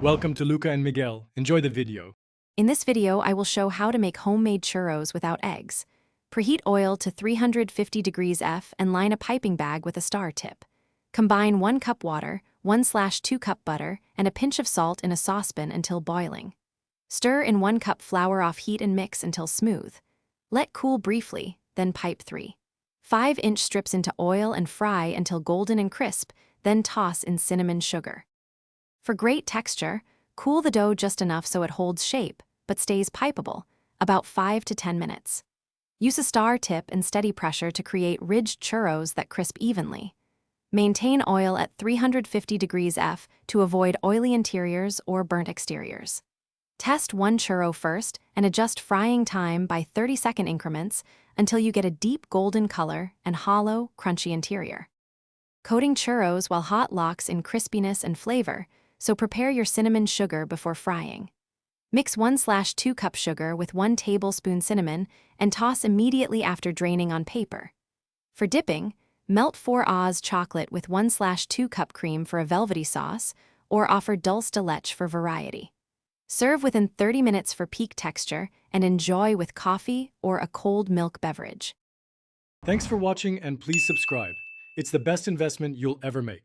Welcome to Luca and Miguel. Enjoy the video. In this video, I will show how to make homemade churros without eggs. Preheat oil to 350 degrees F and line a piping bag with a star tip. Combine 1 cup water, 1/2 cup butter, and a pinch of salt in a saucepan until boiling. Stir in 1 cup flour off heat and mix until smooth. Let cool briefly, then pipe 3. 5-inch strips into oil and fry until golden and crisp, then toss in cinnamon sugar. For great texture, cool the dough just enough so it holds shape, but stays pipeable, about 5 to 10 minutes. Use a star tip and steady pressure to create ridged churros that crisp evenly. Maintain oil at 350 degrees F to avoid oily interiors or burnt exteriors. Test 1 churro first and adjust frying time by 30-second increments until you get a deep golden color and hollow, crunchy interior. Coating churros while hot locks in crispiness and flavor, so prepare your cinnamon sugar before frying. Mix 1/2 cup sugar with 1 tablespoon cinnamon and toss immediately after draining on paper. For dipping, melt 4 Oz chocolate with 1/2 cup cream for a velvety sauce, or offer dulce de leche for variety. Serve within 30 minutes for peak texture and enjoy with coffee or a cold milk beverage. Thanks for watching and please subscribe. It's the best investment you'll ever make.